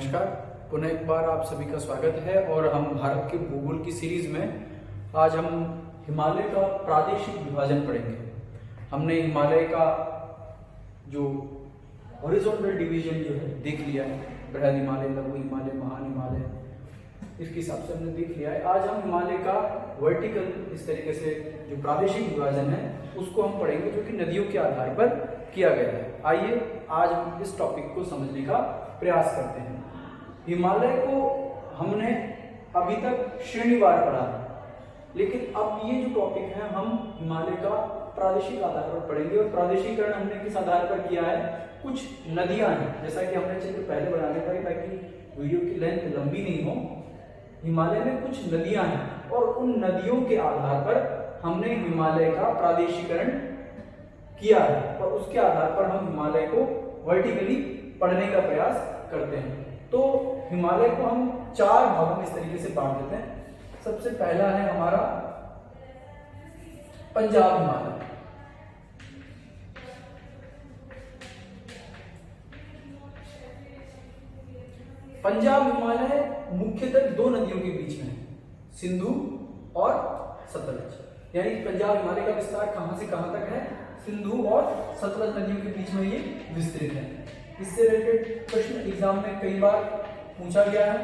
नमस्कार। पुनः एक बार आप सभी का स्वागत है और हम भारत के भूगोल की सीरीज में आज हम हिमालय का प्रादेशिक विभाजन पढ़ेंगे। हमने हिमालय का जो हॉरिजॉन्टल डिवीजन जो है देख लिया है, बृहद हिमालय, लघु हिमालय, महान हिमालय, इसके हिसाब से हमने देख लिया है। आज हम हिमालय का वर्टिकल इस तरीके से जो प्रादेशिक विभाजन है उसको हम पढ़ेंगे, जो कि नदियों के आधार पर किया गया है। आइए आज हम इस टॉपिक को समझने का प्रयास करते हैं। हिमालय को हमने अभी तक श्रेणीवार पढ़ा है, लेकिन अब ये जो टॉपिक है हम हिमालय का प्रादेशिक आधार पर पढ़ेंगे। और प्रादेशिकरण हमने किस आधार पर किया है? कुछ नदियां हैं, जैसा कि हमने चित्र पहले बनाने का ताकि वीडियो की लेंथ लंबी नहीं हो। हिमालय में कुछ नदियां हैं और उन नदियों के आधार पर हमने हिमालय का प्रादेशिकरण किया है और उसके आधार पर हम हिमालय को वर्टिकली पढ़ने का प्रयास करते हैं। तो हिमालय को हम चार भागों में इस तरीके से बांट देते हैं। सबसे पहला है हमारा पंजाब हिमालय। पंजाब हिमालय मुख्यतः दो नदियों के बीच में है, सिंधु और सतलज। यानी पंजाब हिमालय का विस्तार कहां से कहां तक है? सिंधु और सतलज नदियों के बीच में ये विस्तृत है। इससे रिलेटेड प्रश्न एग्जाम में कई बार पूछा गया है।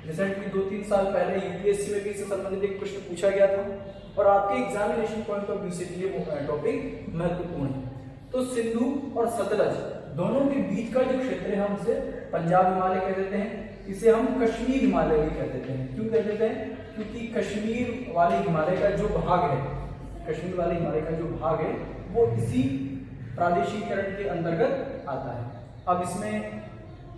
रिसेंटली 2-3 साल पहले यूपीएससी में भी इससे संबंधित एक प्रश्न पूछा गया था और आपके एग्जामिनेशन पॉइंट ऑफ व्यू से ये टॉपिक महत्वपूर्ण है। तो सिंधु और सतलज दोनों के बीच का जो क्षेत्र है हम उसे पंजाब हिमालय कह देते हैं। इसे हम कश्मीर हिमालय भी कह देते हैं। क्यों कह देते हैं? क्योंकि कश्मीर वाले हिमालय का जो भाग है, कश्मीर वाले हिमालय का जो भाग है वो इसी प्रादेशिकरण के अंतर्गत आता है। अब इसमें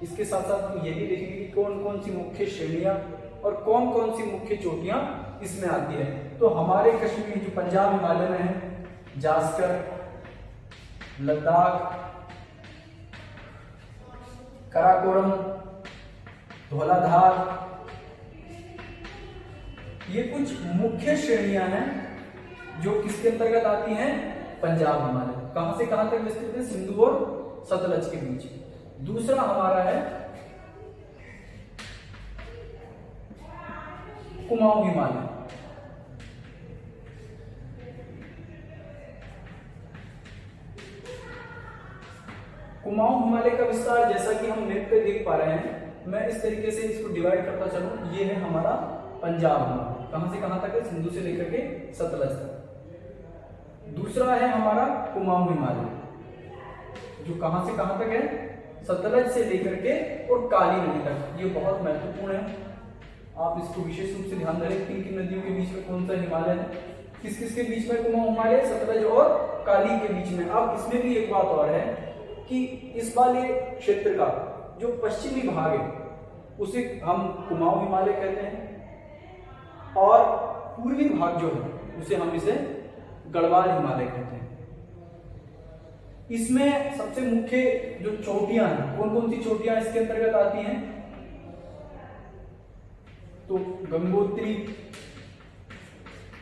इसके साथ साथ हम ये भी देखेंगे कि कौन कौन सी मुख्य श्रेणियां और कौन कौन सी मुख्य चोटियां इसमें आती है। तो हमारे कश्मीर जो पंजाब हिमालय में है, जास्कर, लद्दाख, काराकोरम, धौलाधार, ये कुछ मुख्य श्रेणियां हैं जो किसके अंतर्गत आती हैं? पंजाब हिमालय। कहां से कहां तक विस्तृत है? सिंधु और सतलज के बीच। दूसरा हमारा है कुमाऊं हिमालय। कुमाऊं हिमालय का विस्तार जैसा कि हम मैप पे देख पा रहे हैं, मैं इस तरीके से इसको डिवाइड करता चलूं। ये है हमारा पंजाब हिमालय, कहां से कहां तक है? सिंधु से लेकर के सतलज तक। दूसरा है हमारा कुमाऊं हिमालय, जो कहां से कहां तक है? सतलज से लेकर के और काली नदी तक। ये बहुत महत्वपूर्ण है, आप इसको विशेष रूप से ध्यान रखें। किन किन नदियों के बीच में कौन सा हिमालय है, किस किस के बीच में? कुमाऊं हिमालय, सतलज और काली के बीच में। अब इसमें भी एक बात और है कि इस वाले क्षेत्र का जो पश्चिमी भाग है उसे हम कुमाऊं हिमालय कहते हैं और पूर्वी भाग जो है उसे हम इसे गढ़वाल हिमालय कहते हैं। इसमें सबसे मुख्य जो चोटियां हैं, कौन कौन सी चोटियां इसके अंतर्गत आती हैं? तो गंगोत्री,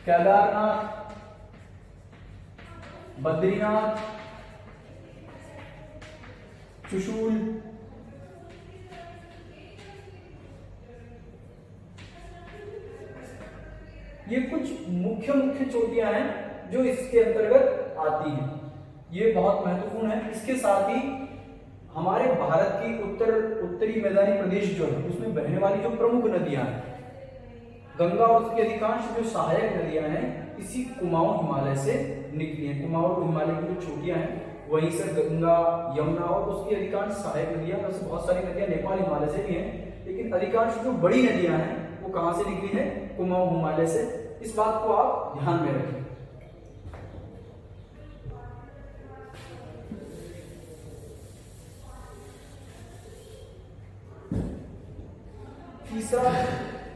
केदारनाथ, बद्रीनाथ, चुशूल, ये कुछ मुख्य चोटियां हैं जो इसके अंतर्गत आती हैं। ये बहुत महत्वपूर्ण है। इसके साथ ही हमारे भारत की उत्तरी मैदानी प्रदेश जो है उसमें बहने वाली जो प्रमुख नदियां हैं, गंगा और उसकी अधिकांश जो सहायक नदियां हैं इसी कुमाऊं हिमालय से निकली हैं। कुमाऊं हिमालय की जो चोटियां हैं वहीं से गंगा, यमुना और उसकी अधिकांश सहायक नदियां, वैसे बहुत सारी नदियां नेपाल हिमालय से भी हैं, लेकिन अधिकांश जो बड़ी नदियां हैं वो कहां से निकली है? कुमाऊं हिमालय से। इस बात को आप ध्यान में रखें।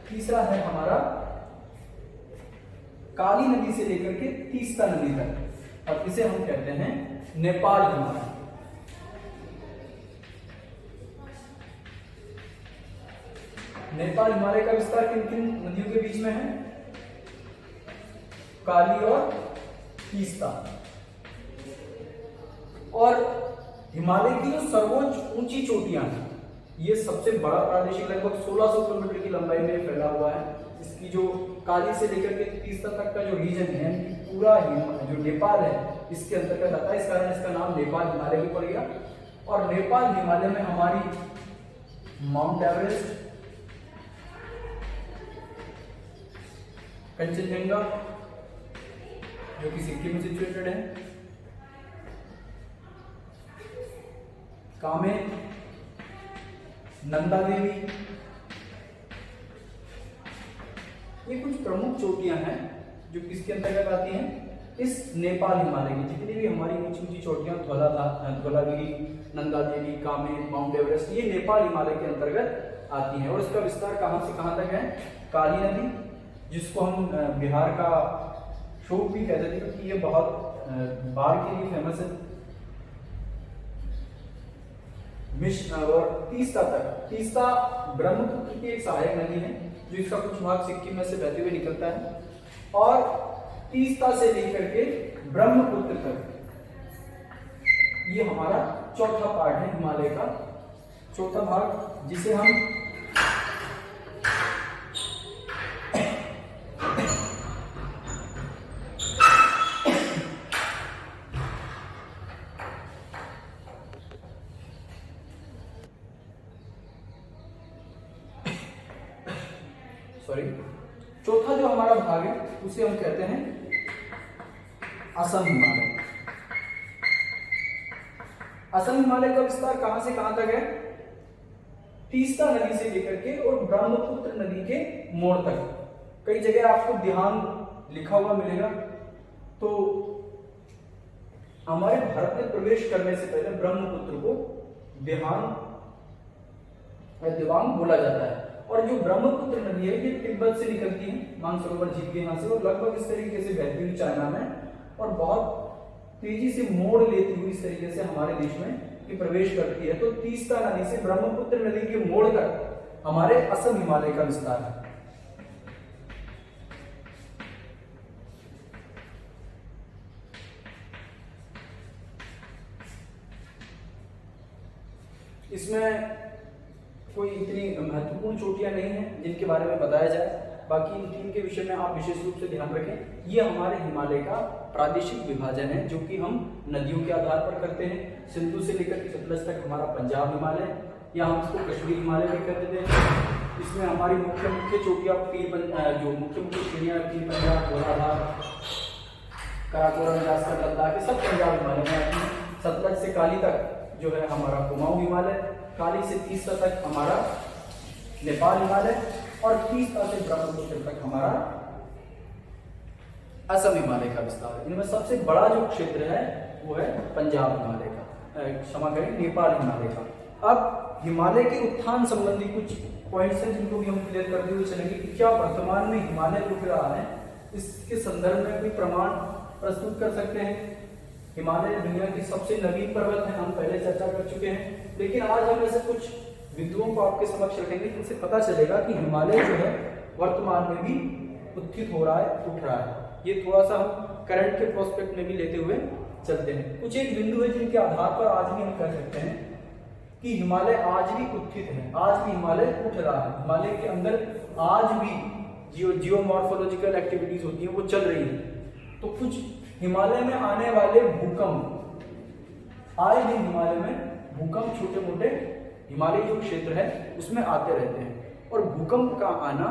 तीसरा है हमारा काली नदी से लेकर के तीस्ता नदी तक, और इसे हम कहते हैं नेपाल हिमालय। नेपाल हिमालय का विस्तार किन किन नदियों के बीच में है? काली और तीस्ता। और हिमालय की जो सर्वोच्च ऊंची चोटियां हैं ये सबसे बड़ा प्रादेशिक, लगभग 1600 किलोमीटर की लंबाई में फैला हुआ है। इसकी जो काली से लेकर के तीस्ता तक का जो रीजन है, पूरा जो नेपाल है इसके अंतर्गत आता है। इस कारण इसका नाम नेपाल हिमालय भी पड़ गया। और नेपाल हिमालय में हमारी माउंट एवरेस्ट, कंचनजंगा जो कि सिक्किम में सिचुएटेड है, कामेत, नंदा देवी, ये कुछ प्रमुख चोटियां हैं जो किसके अंतर्गत आती हैं, इस नेपाल हिमालय की। जितनी भी हमारी ऊंची ऊंची चोटियां, धौलागिरी, नंदा देवी, कामेत, माउंट एवरेस्ट, ये नेपाल हिमालय के अंतर्गत आती हैं। और इसका विस्तार कहां से कहां तक है? काली नदी, जिसको हम बिहार का शोक भी कहते थे क्योंकि ये बहुत बाढ़ के लिए फेमस है। और तीस्ता तक, तीस्ता ब्रह्मपुत्र की एक सहायक नदी है जो इसका कुछ भाग सिक्किम में से बहते हुए निकलता है। और तीस्ता से लेकर के ब्रह्मपुत्र तक ये हमारा चौथा पार्ट है हिमालय का, चौथा भाग, जिसे हम चौथा जो हमारा भाग है उसे हम कहते हैं असम हिमालय। असम हिमालय का विस्तार कहां से कहां तक है? तीस्ता नदी से लेकर के और ब्रह्मपुत्र नदी के मोड़ तक। कई जगह आपको ध्यान लिखा हुआ मिलेगा। तो हमारे भारत में प्रवेश करने से पहले ब्रह्मपुत्र को दिवांग बोला जाता है। और जो ब्रह्मपुत्र नदी है ये तिब्बत से निकलती है, मानसरोवर झील के यहाँ से, और लगभग इस तरीके से बहती हुई चाइना में और बहुत तेजी से मोड़ लेती हुई इस तरीके से हमारे देश में ये प्रवेश करती है। तो तीस्ता नदी से ब्रह्मपुत्र नदी के मोड़ तक हमारे असम हिमालय का विस्तार है। इसमें कोई इतनी महत्वपूर्ण चोटियां नहीं हैं जिनके बारे में बताया जाए। बाकी इन तीन के विषय में आप विशेष रूप से ध्यान रखें। ये हमारे हिमालय का प्रादेशिक विभाजन है जो कि हम नदियों के आधार पर करते हैं। सिंधु से लेकर के सतलज तक हमारा पंजाब हिमालय, या हम इसको कश्मीर हिमालय भी कहते थे। इसमें हमारी मुख्य मुख्य चोटियां जो मुख्य मुख्य श्रेणियां पीर पंजाब, धौलाधार, काराकोरम, जास्कर, लद्दाख, ये सब पंजाब हिमालय में आती है। सतलज से काली तक जो है हमारा कुमाऊं हिमालय, काली से तीस्ता तक हमारा नेपाल हिमालय, और तीस्ता से ब्रह्मपुत्र तक हमारा असम हिमालय का विस्तार है। इनमें सबसे बड़ा जो क्षेत्र है वो है पंजाब हिमालय का, क्षमा करें, नेपाल हिमालय का। अब हिमालय के उत्थान संबंधी कुछ पॉइंट्स हैं जिनको भी हम क्लियर करते हुए चलेंगे कि क्या वर्तमान में हिमालय रुक रहा है, इसके संदर्भ में कोई प्रमाण प्रस्तुत कर सकते हैं। हिमालय दुनिया की सबसे नवीन पर्वत है, हम पहले चर्चा कर चुके हैं, लेकिन आज हम ऐसे कुछ बिंदुओं को आपके समक्ष रखेंगे जिनसे पता चलेगा कि हिमालय जो है वर्तमान में भी उत्थित हो रहा है, उठ रहा है। ये थोड़ा सा हम करंट के प्रोस्पेक्ट में भी लेते हुए चलते हैं। कुछ एक बिंदु है जिनके आधार पर आज भी हम कह सकते हैं कि हिमालय आज भी उत्थित है, आज भी हिमालय उठ रहा है। हिमालय के अंदर आज भी जियोमॉर्फोलॉजिकल एक्टिविटीज होती है वो चल रही है। तो कुछ हिमालय में आने वाले भूकंप, आए दिन हिमालय में भूकंप छोटे मोटे हिमालय जो क्षेत्र है उसमें आते रहते हैं, और भूकंप का आना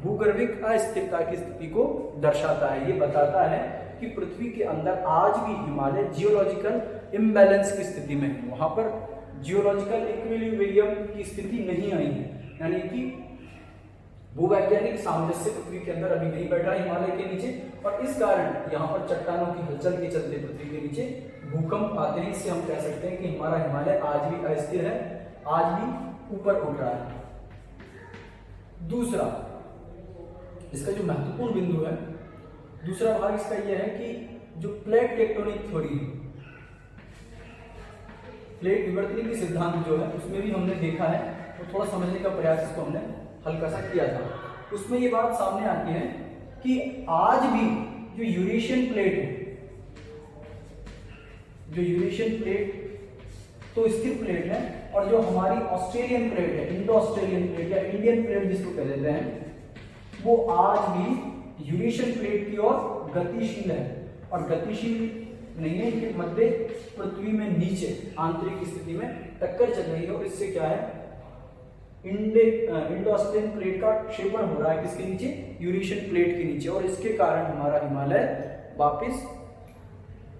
भूगर्भिक अस्थिरता की स्थिति को दर्शाता है। ये बताता है कि पृथ्वी के अंदर आज भी हिमालय जियोलॉजिकल इम्बैलेंस की स्थिति में है, वहां पर जियोलॉजिकल इक्विलिब्रियम की स्थिति नहीं आई है, यानी कि भूवैज्ञानिक सामंजस्य पृथ्वी के अंदर अभी नहीं बैठा हिमालय के नीचे, और इस कारण यहाँ पर चट्टानों की हलचल के चलते पृथ्वी के नीचे भूकंप आते हैं। इससे हम कह सकते हैं कि हमारा हिमालय आज भी अस्थिर है, आज भी ऊपर उठ रहा है। दूसरा इसका जो महत्वपूर्ण बिंदु है, दूसरा भाग इसका यह है कि जो प्लेट टेक्टोनिक थ्योरी है, प्लेट विवर्तन की सिद्धांत जो है उसमें भी हमने देखा है, तो थोड़ा समझने का प्रयास इसको हमने हल्का सा किया था। उसमें ये बात सामने आती है कि आज भी जो यूरेशियन प्लेट है, जो यूरेशियन प्लेट तो स्थिर प्लेट है, और जो हमारी ऑस्ट्रेलियन प्लेट है, इंडो ऑस्ट्रेलियन प्लेट या इंडियन प्लेट जिसको कह देते हैं, वो आज भी यूरेशियन प्लेट की ओर गतिशील है, और गतिशील नहीं है कि मध्य पृथ्वी में नीचे आंतरिक स्थिति में टक्कर चल रही है, और इससे क्या है, इंडो ऑस्ट्रेलियन प्लेट का क्षेपण हो रहा है किसके नीचे, यूरेशियन प्लेट के नीचे, और इसके कारण हमारा हिमालय वापिस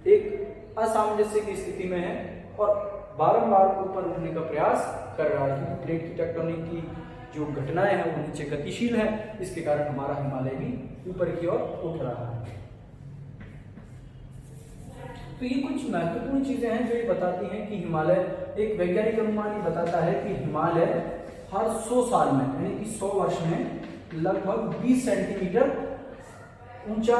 एक असामंजस्य की स्थिति में है और बारंबार ऊपर उठने का प्रयास कर रहा है, क्योंकि प्लेट की टेक्टोनिक की जो घटनाएं हैं वो नीचे गतिशील है, इसके कारण हमारा हिमालय भी ऊपर की ओर उठ रहा है। तो ये कुछ महत्वपूर्ण चीजें हैं जो ये बताती हैं कि हिमालय, एक वैज्ञानिक अनुमान ये बताता है कि हिमालय हर 100 साल में, यानी कि 100 वर्ष में लगभग 20 सेंटीमीटर ऊंचा,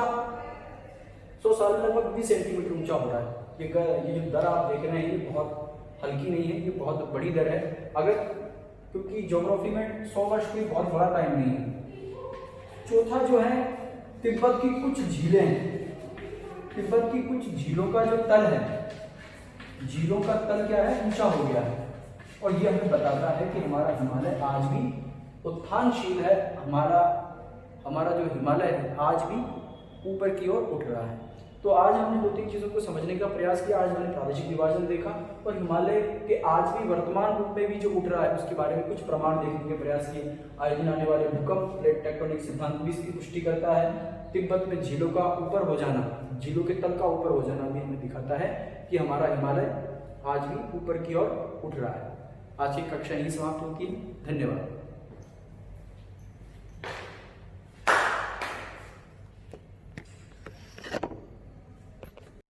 100 साल में लगभग 20 सेंटीमीटर ऊंचा हो रहा है। ये जो दर आप देख रहे हैं ये बहुत हल्की नहीं है, ये बहुत बड़ी दर है, अगर क्योंकि ज्योग्राफी में 100 वर्ष कोई बहुत बड़ा टाइम नहीं है। चौथा जो है, तिब्बत की कुछ झीलें हैं, तिब्बत की कुछ झीलों का जो तल है, झीलों का तल क्या है, ऊंचा हो गया है, और ये हमें बताता है कि हमारा हिमालय आज भी उत्थानशील है, हमारा जो हिमालय है आज भी ऊपर की ओर उठ रहा है। तो आज हमने 2-3 चीजों को समझने का प्रयास किया। आज हमने प्रादेशिक विभाजन देखा, और हिमालय के आज भी वर्तमान रूप में भी जो उठ रहा है उसके बारे में कुछ प्रमाण देखने के प्रयास किए। आए दिन आने वाले भूकंप, प्लेट टेक्टोनिक सिद्धांत भी इसकी पुष्टि करता है। तिब्बत में झीलों का ऊपर हो जाना, झीलों के तल का ऊपर हो जाना भी हमें दिखाता है कि हमारा हिमालय आज भी ऊपर की ओर उठ रहा है। आज की कक्षा यही समाप्त होती है। धन्यवाद।